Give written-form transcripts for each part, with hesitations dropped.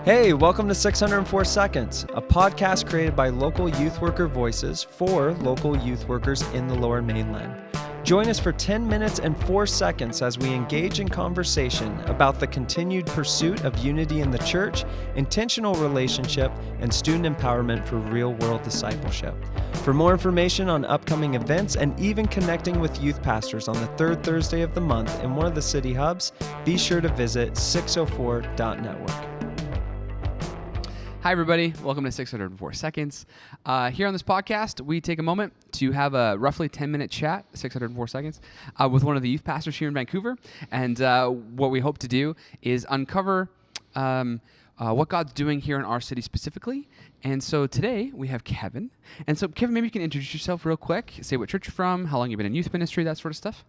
Hey, welcome to 604 Seconds, a podcast created by local youth worker voices for local youth workers in the Lower Mainland. Join us for 10 minutes and 4 seconds as we engage in conversation about the continued pursuit of unity in the church, intentional relationship, and student empowerment for real-world discipleship. For more information on upcoming events and even connecting with youth pastors on the third Thursday of the month in one of the city hubs, be sure to visit 604.network. Hi, everybody. Welcome to 604 Seconds. Here on this podcast, we take a moment to have a roughly 10-minute chat, 604 seconds, with one of the youth pastors here in Vancouver. And what we hope to do is uncover what God's doing here in our city specifically. And so today we have Kevin. And so, Kevin, maybe you can introduce yourself real quick, say what church you're from, how long you've been in youth ministry, that sort of stuff.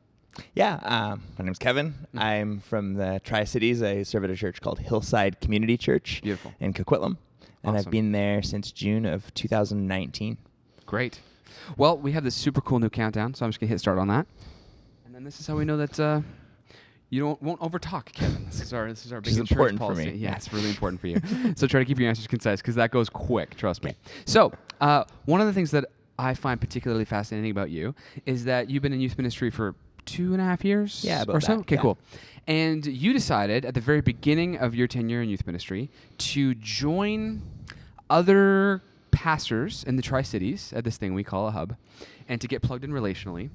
Yeah, my name's Kevin. I'm from the Tri-Cities. I serve at a church called Hillside Community Church in Coquitlam. And Awesome. I've been there since June of 2019. Great. Well, we have this super cool new countdown, so I'm just going to hit start on that. And then this is how we know that you won't overtalk, Kevin. This is our big insurance important policy. for me. Yeah, it's really important for you. So try to keep your answers concise because that goes quick, trust me. So one of the things that I find particularly fascinating about you is that you've been in youth ministry for 2.5 years about or so? that, Okay, yeah. cool. And you decided at the very beginning of your tenure in youth ministry to join other pastors in the Tri-Cities at this thing we call a hub and to get plugged in relationally.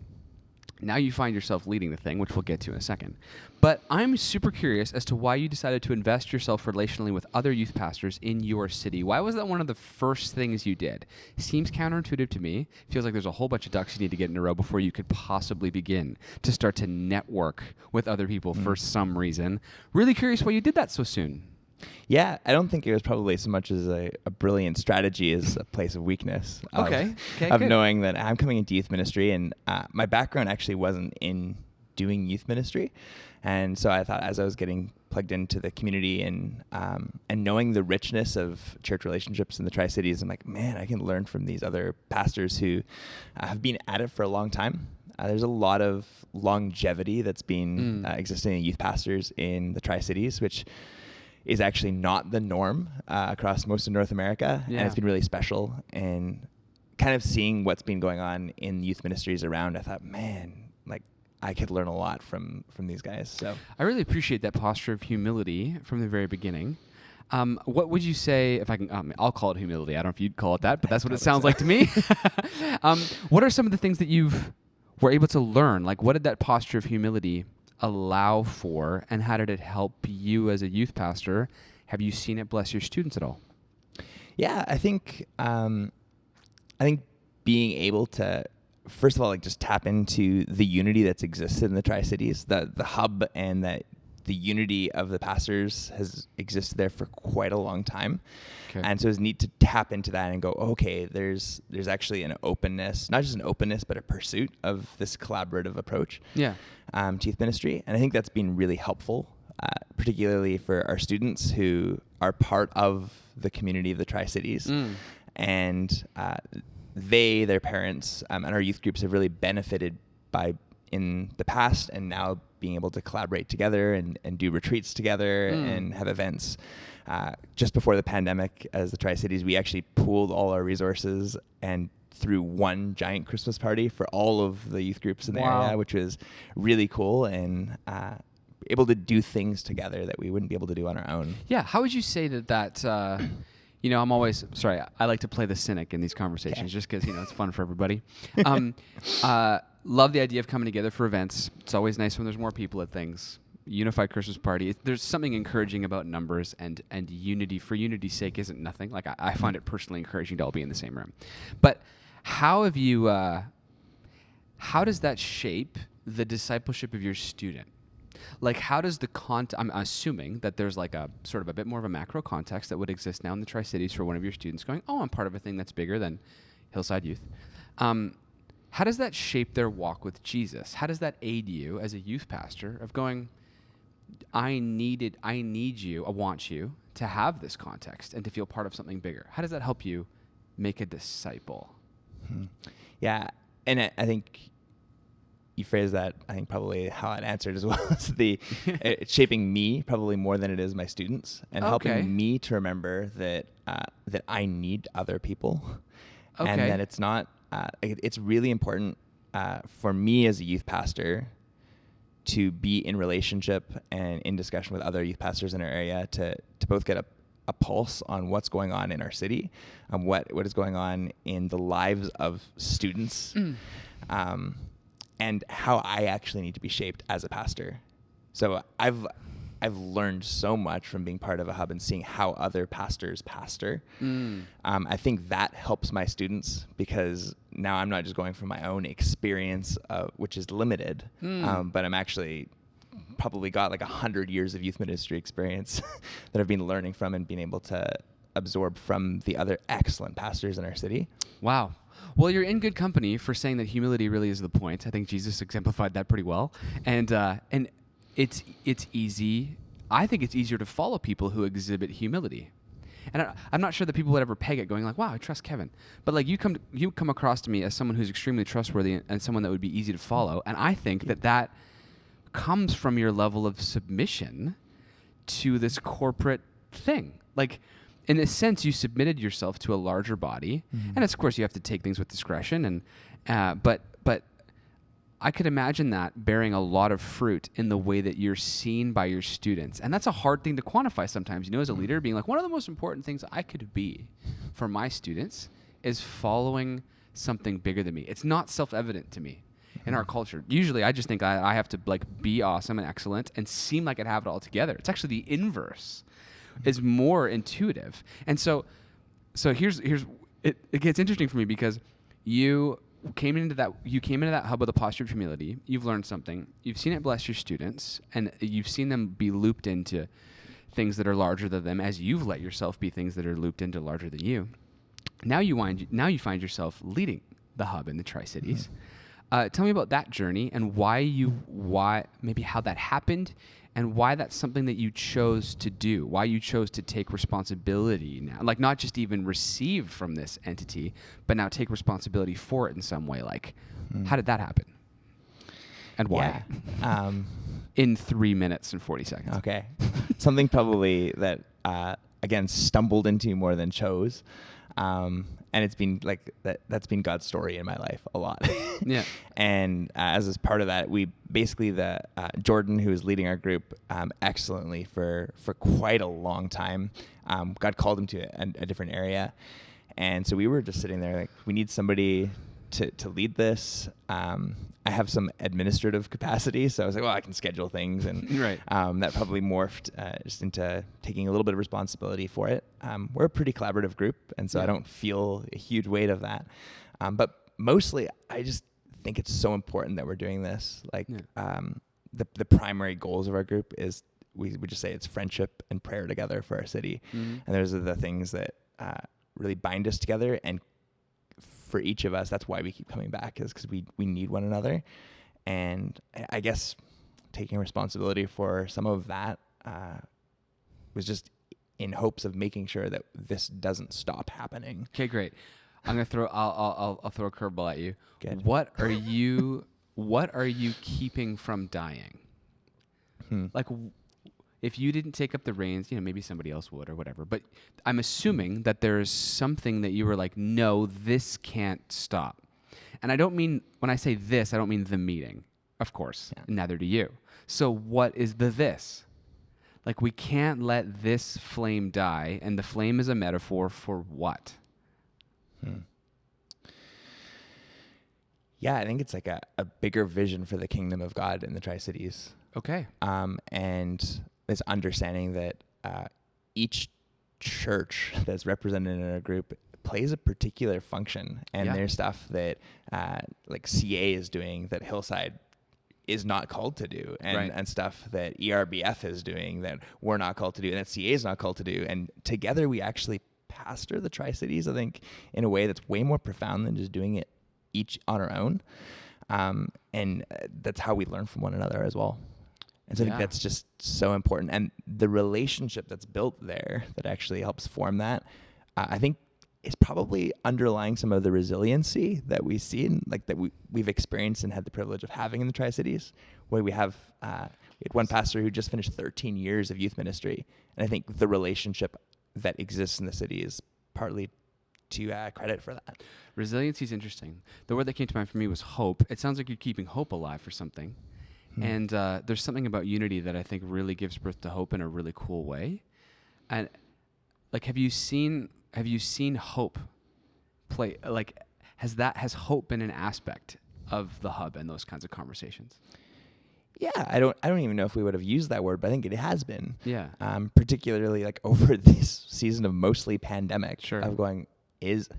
Now you find yourself leading the thing, which we'll get to in a second. But I'm super curious as to why you decided to invest yourself relationally with other youth pastors in your city. Why was that one of the first things you did? Seems counterintuitive to me. Feels like there's a whole bunch of ducks you need to get in a row before you could possibly begin to start to network with other people for some reason. Really curious why you did that so soon. Yeah, I don't think it was probably so much as a brilliant strategy as a place of weakness. Of good. knowing that I'm coming into youth ministry, and my background actually wasn't in doing youth ministry. And so I thought as I was getting plugged into the community and knowing the richness of church relationships in the Tri-Cities, I'm like, man, I can learn from these other pastors who have been at it for a long time. There's a lot of longevity that's been existing in youth pastors in the Tri-Cities, which is actually not the norm across most of North America. Yeah. And it's been really special. And kind of seeing what's been going on in youth ministries around, I thought, man, like I could learn a lot from these guys. So I really appreciate that posture of humility from the very beginning. What would you say, if I can, I'll call it humility. I don't know if you'd call it that, but that's what it sounds like to me. What are some of the things that were able to learn? Like, what did that posture of humility allow for, and how did it help you as a youth pastor? Have you seen it bless your students at all? yeah, I think being able to, first of all, like just tap into the unity that's existed in the Tri-Cities, the hub, and that the unity of the pastors has existed there for quite a long time. Okay. And so it's neat to tap into that and go, okay, there's actually an openness, not just an openness, but a pursuit of this collaborative approach Yeah. to youth ministry. And I think that's been really helpful, particularly for our students who are part of the community of the Tri-Cities. And their parents, and our youth groups have really benefited by, in the past and now, being able to collaborate together and do retreats together and have events. Just before the pandemic, as the Tri-Cities, we actually pooled all our resources and threw one giant Christmas party for all of the youth groups in the area, which was really cool, and able to do things together that we wouldn't be able to do on our own. Yeah. How would you say that I'm always, sorry, I like to play the cynic in these conversations just because, it's fun for everybody. Love the idea of coming together for events. It's always nice when there's more people at things. Unified Christmas party. There's something encouraging about numbers, and unity for unity's sake isn't nothing. Like I find it personally encouraging to all be in the same room. But how have you, how does that shape the discipleship of your student? Like, how does I'm assuming that there's like a sort of a bit more of a macro context that would exist now in the Tri-Cities for one of your students going, oh, I'm part of a thing that's bigger than Hillside Youth. How does that shape their walk with Jesus? How does that aid you as a youth pastor of going, I want you to have this context and to feel part of something bigger? How does that help you make a disciple? Yeah, and I think you phrase that, I think probably how I'd answered as well as it's shaping me probably more than it is my students, and helping me to remember that that I need other people, and that it's not. It's really important for me as a youth pastor to be in relationship and in discussion with other youth pastors in our area to both get a pulse on what's going on in our city, what is going on in the lives of students, and how I actually need to be shaped as a pastor. So I've learned so much from being part of a hub and seeing how other pastors pastor. I think that helps my students, because now I'm not just going from my own experience, which is limited, but I'm actually probably got like 100 years of youth ministry experience that I've been learning from and being able to absorb from the other excellent pastors in our city. Wow. Well, you're in good company for saying that humility really is the point. I think Jesus exemplified that pretty well. And it's easy. I think it's easier to follow people who exhibit humility. And I'm not sure that people would ever peg it going like, wow, I trust Kevin. But like you come across to me as someone who's extremely trustworthy and someone that would be easy to follow. And I think that comes from your level of submission to this corporate thing. Like, in a sense, you submitted yourself to a larger body, and of course, you have to take things with discretion. And but I could imagine that bearing a lot of fruit in the way that you're seen by your students, and that's a hard thing to quantify sometimes. You know, as a leader, being like, one of the most important things I could be for my students is following something bigger than me. It's not self-evident to me. In our culture, usually I just think I have to like be awesome and excellent and seem like I have it all together. It's actually the inverse, is more intuitive. And so here's it gets interesting for me, because you came into that hub with a posture of humility. You've learned something. You've seen it bless your students, and you've seen them be looped into things that are larger than them, as you've let yourself be things that are looped into larger than you. Now you find yourself leading the hub in the Tri-Cities. Tell me about that journey and why maybe how that happened, and why that's something that you chose to do, why you chose to take responsibility now, like not just even receive from this entity, but now take responsibility for it in some way. Like, how did that happen? And why? Yeah. In 3 minutes and 40 seconds. Okay. Something probably that, again, stumbled into more than chose. And it's been like that's been God's story in my life a lot. Yeah. And as part of that, we basically Jordan, who was leading our group excellently for quite a long time, God called him to a different area. And so we were just sitting there like, we need somebody to lead this. I have some administrative capacity, so I was like, well, I can schedule things, and right. That probably morphed just into taking a little bit of responsibility for it. We're a pretty collaborative group, and so I don't feel a huge weight of that. But mostly, I just think it's so important that we're doing this. Like, the primary goals of our group is we just say it's friendship and prayer together for our city, and those are the things that really bind us together. And for each of us, that's why we keep coming back, is because we need one another. And I guess taking responsibility for some of that was just in hopes of making sure that this doesn't stop happening. Okay, great. I'm gonna throw. I'll throw a curveball at you. Good. What are you keeping from dying? Like, if you didn't take up the reins, maybe somebody else would or whatever. But I'm assuming that there's something that you were like, no, this can't stop. And I don't mean, when I say this, I don't mean the meeting, of course. Yeah. Neither do you. So what is the this? Like, we can't let this flame die. And the flame is a metaphor for what? Yeah, I think it's like a bigger vision for the kingdom of God in the Tri-Cities. Okay. And this understanding that each church that's represented in a group plays a particular function, and there's stuff that like CA is doing that Hillside is not called to do, and stuff that ERBF is doing that we're not called to do, and that CA is not called to do, and together we actually pastor the Tri-Cities, I think, in a way that's way more profound than just doing it each on our own, and that's how we learn from one another as well. And so I think that's just so important. And the relationship that's built there that actually helps form that, I think is probably underlying some of the resiliency that we see and like that we've experienced and had the privilege of having in the Tri-Cities, where we had one pastor who just finished 13 years of youth ministry. And I think the relationship that exists in the city is partly to credit for that. Resiliency is interesting. The word that came to mind for me was hope. It sounds like you're keeping hope alive for something. And there's something about unity that I think really gives birth to hope in a really cool way. And like, have you seen hope play? Like, has hope been an aspect of the hub and those kinds of conversations? Yeah, I don't even know if we would have used that word, but I think it has been. Yeah. Particularly like over this season of mostly pandemic. Sure. Of going, is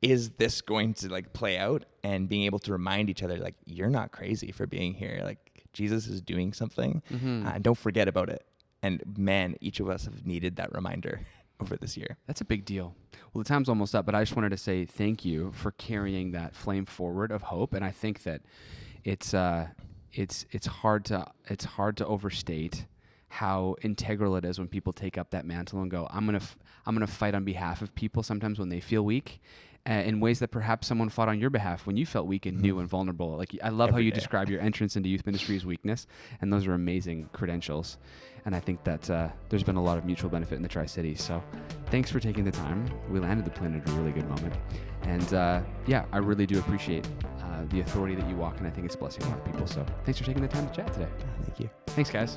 this going to like play out, and being able to remind each other like, you're not crazy for being here. Like, Jesus is doing something, and don't forget about it. And man, each of us have needed that reminder over this year. That's a big deal. Well, the time's almost up, but I just wanted to say thank you for carrying that flame forward of hope. And I think that it's hard to overstate how integral it is when people take up that mantle and go, I'm gonna fight on behalf of people sometimes when they feel weak, in ways that perhaps someone fought on your behalf when you felt weak and new and vulnerable. Like, I love how you describe your entrance into youth ministry as weakness, and those are amazing credentials. And I think that there's been a lot of mutual benefit in the Tri-Cities. So thanks for taking the time. We landed the plane at a really good moment. And I really do appreciate the authority that you walk in. I think it's blessing a lot of people. So thanks for taking the time to chat today. Thank you. Thanks, guys.